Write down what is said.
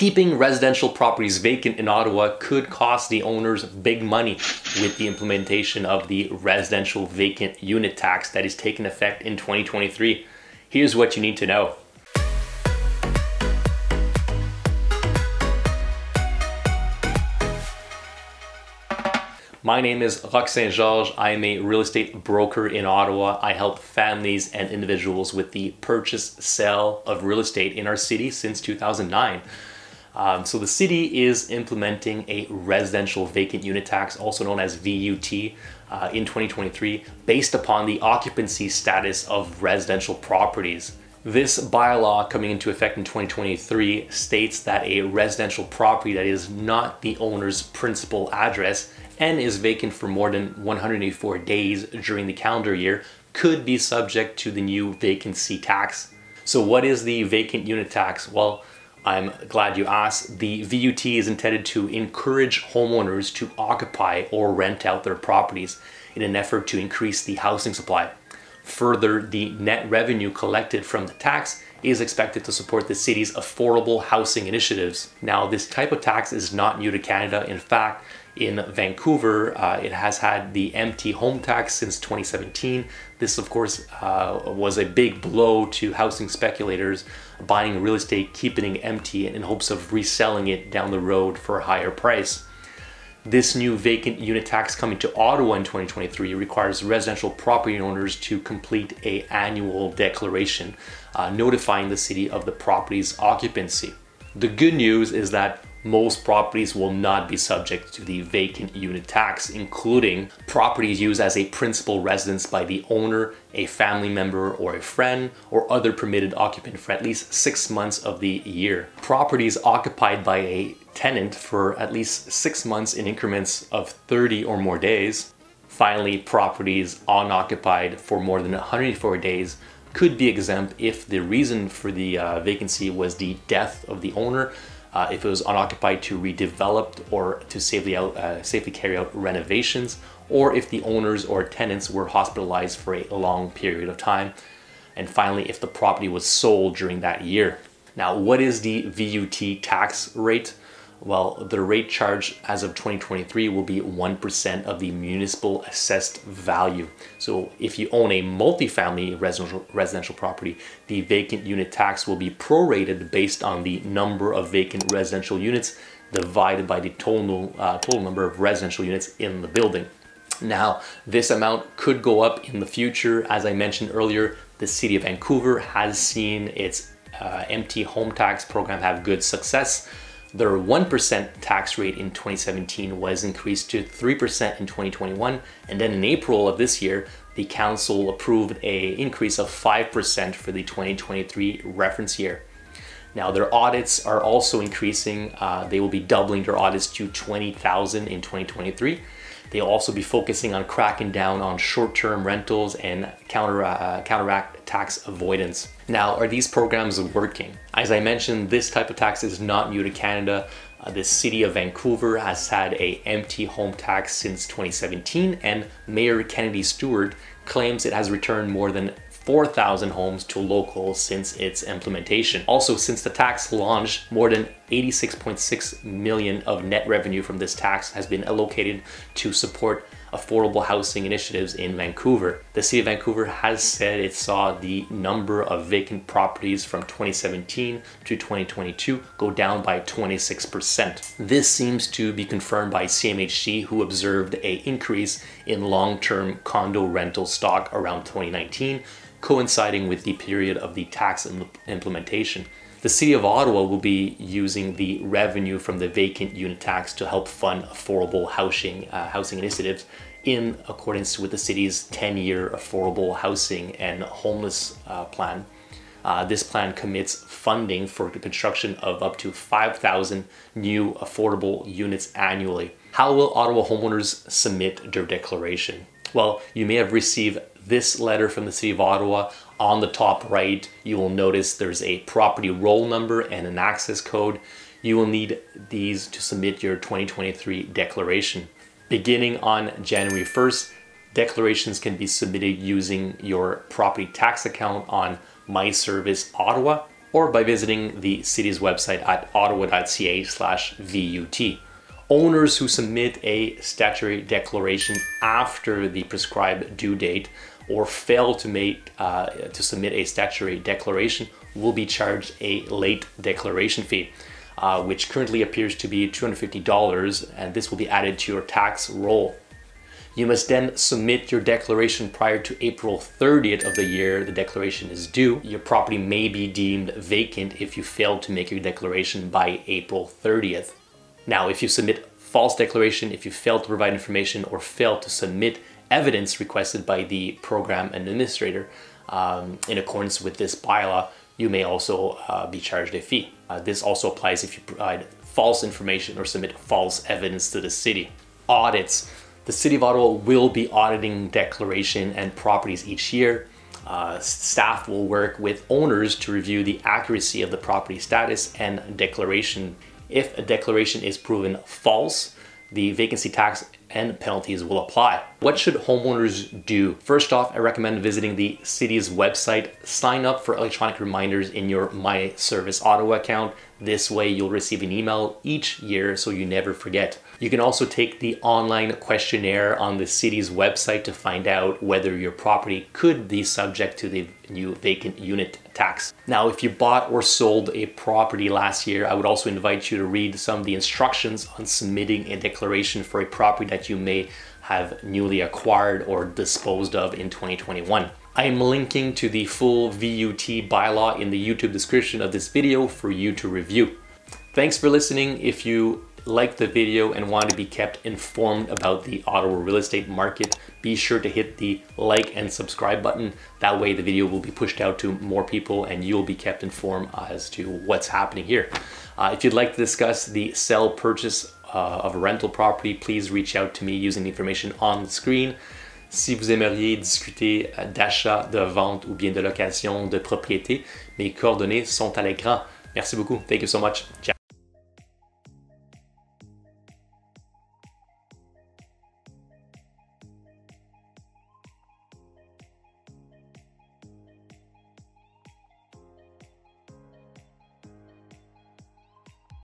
Keeping residential properties vacant in Ottawa could cost the owners big money with the implementation of the residential vacant unit tax that is taking effect in 2023. Here's what you need to know. My name is Roch St-Georges. I am a real estate broker in Ottawa. I help families and individuals with the purchase, sale of real estate in our city since 2009. So the city is implementing a residential vacant unit tax, also known as VUT, in 2023, based upon the occupancy status of residential properties. This bylaw coming into effect in 2023 states that a residential property that is not the owner's principal address and is vacant for more than 184 days during the calendar year could be subject to the new vacancy tax. So what is the vacant unit tax? Well, I'm glad you asked. The VUT is intended to encourage homeowners to occupy or rent out their properties in an effort to increase the housing supply. Further, the net revenue collected from the tax is expected to support the city's affordable housing initiatives. Now, this type of tax is not new to Canada. In fact, in Vancouver, it has had the empty home tax since 2017. This, of course, was a big blow to housing speculators buying real estate, keeping it empty in hopes of reselling it down the road for a higher price. This new vacant unit tax coming to Ottawa in 2023 requires residential property owners to complete an annual declaration notifying the city of the property's occupancy. The good news is that most properties will not be subject to the vacant unit tax, including properties used as a principal residence by the owner, a family member, or a friend, or other permitted occupant for at least 6 months of the year. Properties occupied by a tenant for at least 6 months in increments of 30 or more days. Finally, properties unoccupied for more than 104 days could be exempt if the reason for the vacancy was the death of the owner, if it was unoccupied to redevelop or to safely carry out renovations, or if the owners or tenants were hospitalized for a long period of time, and finally, if the property was sold during that year. Now, what is the VUT tax rate? Well, the rate charged as of 2023 will be 1% of the municipal assessed value. So if you own a multifamily residential property, the vacant unit tax will be prorated based on the number of vacant residential units divided by the total number of residential units in the building. Now, this amount could go up in the future. As I mentioned earlier, the City of Vancouver has seen its empty home tax program have good success. Their 1% tax rate in 2017 was increased to 3% in 2021, and then in April of this year, the council approved an increase of 5% for the 2023 reference year. Now, their audits are also increasing. They will be doubling their audits to 20,000 in 2023. They'll also be focusing on cracking down on short-term rentals and counteract tax avoidance. Now, are these programs working? As I mentioned, this type of tax is not new to Canada. The City of Vancouver has had an empty home tax since 2017, and Mayor Kennedy Stewart claims it has returned more than 4,000 homes to locals since its implementation. Also, since the tax launched, more than 86.6 million of net revenue from this tax has been allocated to support affordable housing initiatives in Vancouver. The City of Vancouver has said it saw the number of vacant properties from 2017 to 2022 go down by 26%. This seems to be confirmed by CMHC, who observed an increase in long-term condo rental stock around 2019, coinciding with the period of the tax implementation. The City of Ottawa will be using the revenue from the vacant unit tax to help fund affordable housing initiatives in accordance with the city's 10-year affordable housing and homeless plan. This plan commits funding for the construction of up to 5,000 new affordable units annually. How will Ottawa homeowners submit their declaration? Well, you may have received this letter from the City of Ottawa. On the top right, you will notice there's a property roll number and an access code. You will need these to submit your 2023 declaration. Beginning on January 1st, declarations can be submitted using your property tax account on My Service Ottawa. or by visiting the city's website at ottawa.ca/VUT. Owners who submit a statutory declaration after the prescribed due date or fail to submit a statutory declaration will be charged a late declaration fee, which currently appears to be $250, and this will be added to your tax roll. You must then submit your declaration prior to April 30th of the year the declaration is due. Your property may be deemed vacant if you fail to make your declaration by April 30th. Now, if you submit false declaration, if you fail to provide information or fail to submit evidence requested by the program administrator in accordance with this bylaw, you may also be charged a fee. This also applies if you provide false information or submit false evidence to the city. Audits. The City of Ottawa will be auditing declaration and properties each year. Staff will work with owners to review the accuracy of the property status and declaration. If a declaration is proven false, the vacancy tax and penalties will apply. What should homeowners do? First off, I recommend visiting the city's website. Sign up for electronic reminders in your My Service Ottawa account. This way you'll receive an email each year so you never forget. You can also take the online questionnaire on the city's website to find out whether your property could be subject to the new vacant unit tax. Now, if you bought or sold a property last year, I would also invite you to read some of the instructions on submitting a declaration for a property that you may have newly acquired or disposed of in 2021. I am linking to the full VUT bylaw in the YouTube description of this video for you to review. Thanks for listening. If you liked the video and want to be kept informed about the Ottawa real estate market, be sure to hit the like and subscribe button. That way the video will be pushed out to more people and you'll be kept informed as to what's happening here. If you'd like to discuss the sell purchase of a rental property, please reach out to me using the information on the screen. Si vous aimeriez discuter d'achat, de vente ou bien de location de propriété, mes coordonnées sont à l'écran. Merci beaucoup. Thank you so much. Ciao.